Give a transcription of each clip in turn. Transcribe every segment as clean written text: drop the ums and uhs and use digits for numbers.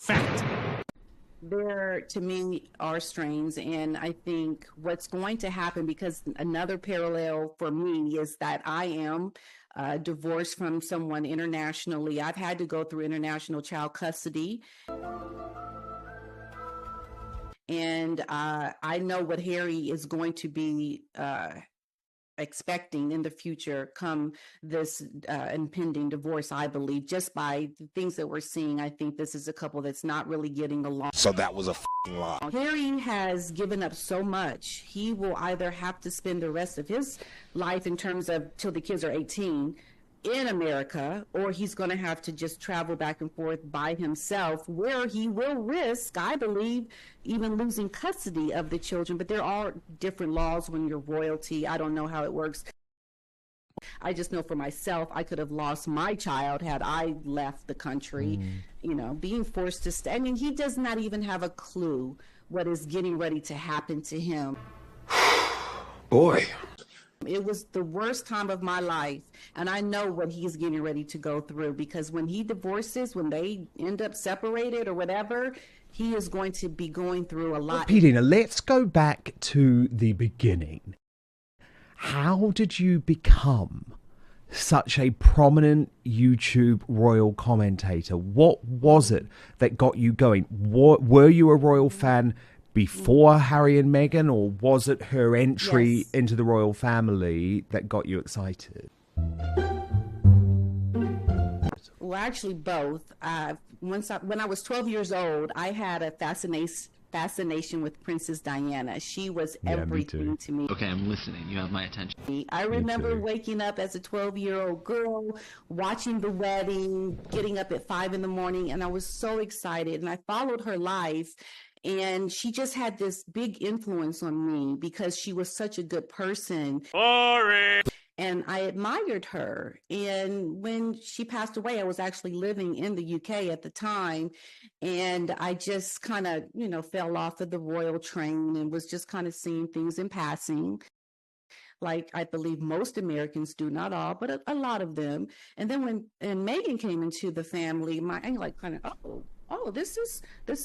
fact. There, to me, are strains, and I think what's going to happen, because another parallel for me is that I am divorced from someone internationally. I've had to go through international child custody, and I know what Harry is going to be expecting in the future come this impending divorce. I believe, just by the things that we're seeing, I think this is a couple that's not really getting along. So that was a lie. Harry has given up so much. He will either have to spend the rest of his life, in terms of till the kids are 18, in America, or he's going to have to just travel back and forth by himself, where he will risk, I believe, even losing custody of the children. But there are different laws when you're royalty. I don't know how it works. I just know for myself, I could have lost my child had I left the country, being forced to stay. I mean, he does not even have a clue what is getting ready to happen to him. Boy. It was the worst time of my life, and I know what he's getting ready to go through, because when he divorces, when they end up separated or whatever, he is going to be going through a lot. Pedina, let's go back to the beginning. How did you become such a prominent YouTube royal commentator? What was it that got you going? Were you a royal fan before Harry and Meghan, or was it her entry into the royal family that got you excited? Well, actually, both. When I was 12 years old, I had a fascination with Princess Diana. She was everything to me. Okay, I'm listening. You have my attention. I remember waking up as a 12-year-old girl, watching the wedding, getting up at 5 in the morning, and I was so excited. And I followed her life. And she just had this big influence on me because she was such a good person. Boring. And I admired her. And when she passed away, I was actually living in the UK at the time. And I just kind of, fell off of the royal train and was just kind of seeing things in passing, like I believe most Americans do, not all, but a lot of them. And then when Meghan came into the family, this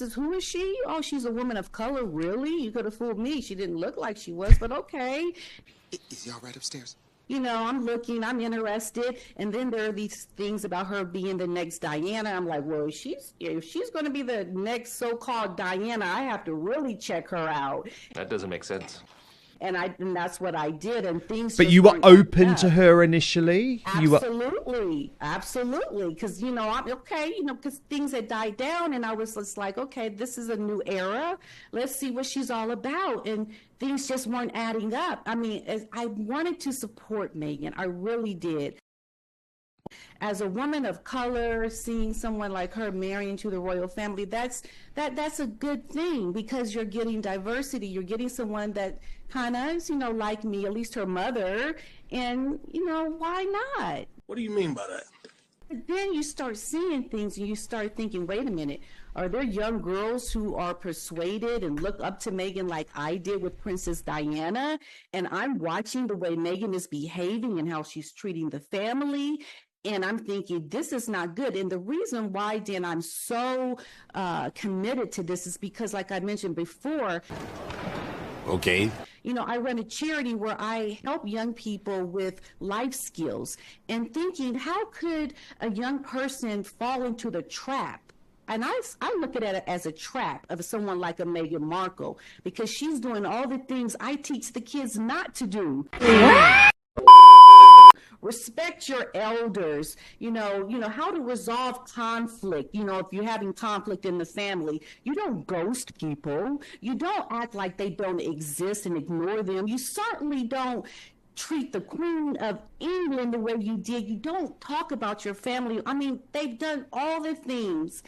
is who is she? Oh, she's a woman of color, really? You could have fooled me. She didn't look like she was, but okay. Is he all right upstairs? I'm looking, I'm interested. And then there are these things about her being the next Diana. I'm like, well, if she's going to be the next so-called Diana, I have to really check her out. That doesn't make sense. And that's what I did, and things. But you were open to her initially. Absolutely, because I'm okay. Because things had died down, and I was just like, okay, this is a new era. Let's see what she's all about. And things just weren't adding up. I mean, I wanted to support Meghan. I really did. As a woman of color, seeing someone like her marry into the royal family, that's a good thing, because you're getting diversity. You're getting someone that kind of is, like me, at least her mother, and, why not? What do you mean by that? Then you start seeing things and you start thinking, wait a minute, are there young girls who are persuaded and look up to Meghan like I did with Princess Diana? And I'm watching the way Meghan is behaving and how she's treating the family. And I'm thinking, this is not good. And the reason why, Dan, I'm so committed to this is because, like I mentioned before, okay, I run a charity where I help young people with life skills, and thinking, how could a young person fall into the trap? And I look at it as a trap of someone like a Meghan Markle, because she's doing all the things I teach the kids not to do. Respect your elders, how to resolve conflict. If you're having conflict in the family, you don't ghost people. You don't act like they don't exist and ignore them. You certainly don't treat the Queen of England the way you did. You don't talk about your family. I mean, they've done all the things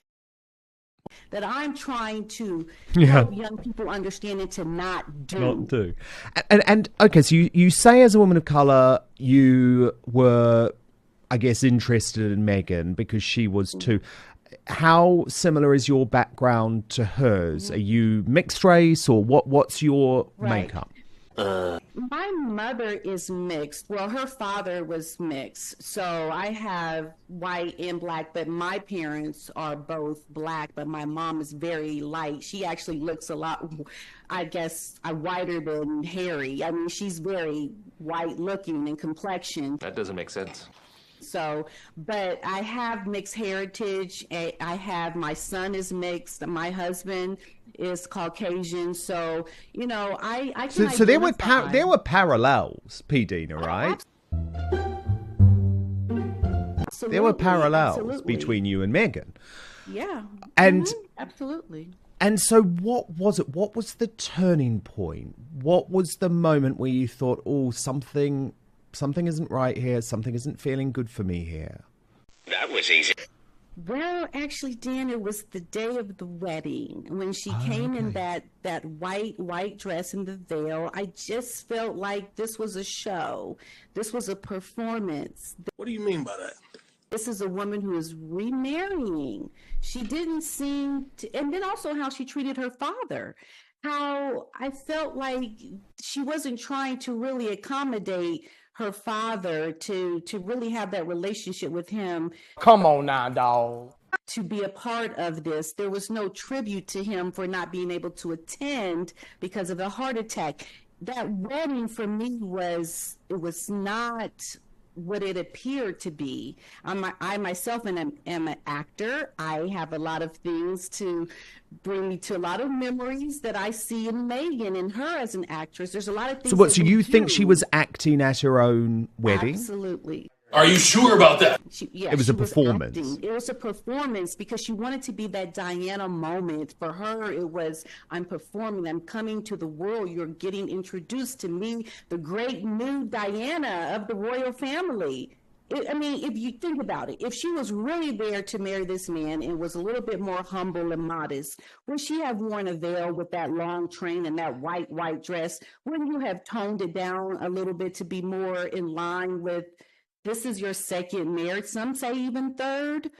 that I'm trying to help young people understand and to not do. And okay, so you say as a woman of colour you were, I guess, interested in Meghan because she was too. How similar is your background to hers? Are you mixed race, or what's your makeup? My mother is mixed. Well, her father was mixed. So I have white and black, but my parents are both black, but my mom is very light. She actually looks a lot, I guess, whiter than Harry. I mean, she's very white looking in complexion. That doesn't make sense. So, but I have mixed heritage. I have, my son is mixed. My husband is Caucasian. So, you know, I can So there were identify. there were parallels, P. Dina, right? Absolutely, There were parallels absolutely. between you and Meghan. Yeah. And- Mhm, absolutely. And so what was it? What was the turning point? What was the moment where you thought, oh, something isn't right here, something isn't feeling good for me here? That was easy. Well, actually, Dan, it was the day of the wedding when she came in that white dress and the veil. I just felt like this was a show. This was a performance. What do you mean by that? This is a woman who is remarrying. She didn't seem to, and then also how she treated her father. How I felt like she wasn't trying to really accommodate her father to really have that relationship with him, Come on now, dog. to be a part of this. There was no tribute to him for not being able to attend because of a heart attack. That wedding for me was not what it appeared to be. I myself am an actor. I have a lot of things to bring me to a lot of memories that I see in Meghan and her as an actress. There's a lot of things. So what? that So we you think do. she was acting at her own wedding? Absolutely. Are you sure about that? Yeah, It was she a performance. acting. It was a performance because she wanted to be that Diana moment. For her, it was, I'm performing, I'm coming to the world. You're getting introduced to me, the great new Diana of the royal family. I mean, if you think about it, if she was really there to marry this man and was a little bit more humble and modest, would she have worn a veil with that long train and that white dress? Wouldn't you have toned it down a little bit to be more in line with, this is your second marriage, some say even third?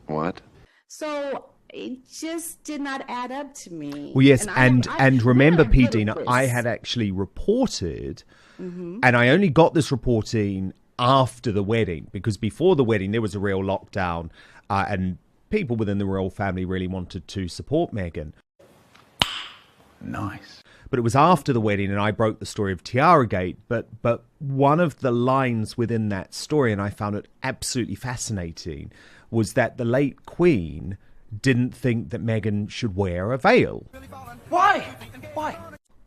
What? So it just did not add up to me. Well, yes, I- and I- remember, we're P. good at Dina, this. I had actually reported, and I only got this reporting after the wedding, because before the wedding there was a real lockdown, and people within the royal family really wanted to support Meghan. Nice. But it was after the wedding, and I broke the story of Tiaragate. But one of the lines within that story, and I found it absolutely fascinating, was that the late Queen didn't think that Meghan should wear a veil. Why? Why?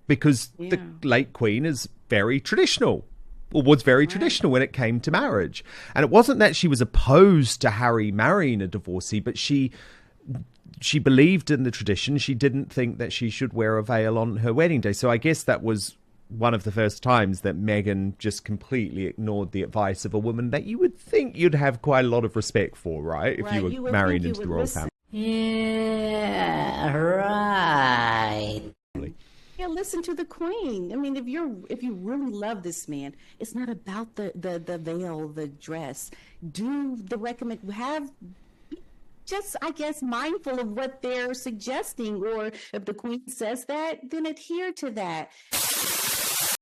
Because the late Queen is very traditional, or was very traditional when it came to marriage. And it wasn't that she was opposed to Harry marrying a divorcee, but she believed in the tradition. She didn't think that she should wear a veil on her wedding day. So I guess that was one of the first times that Meghan just completely ignored the advice of a woman that you would think you'd have quite a lot of respect for, right? If Right, you were marrying into the royal family. Yeah, right. Yeah, listen to the Queen. I mean, if you really love this man, it's not about the veil, the dress. Do the just, I guess, mindful of what they're suggesting, or if the Queen says that, then adhere to that.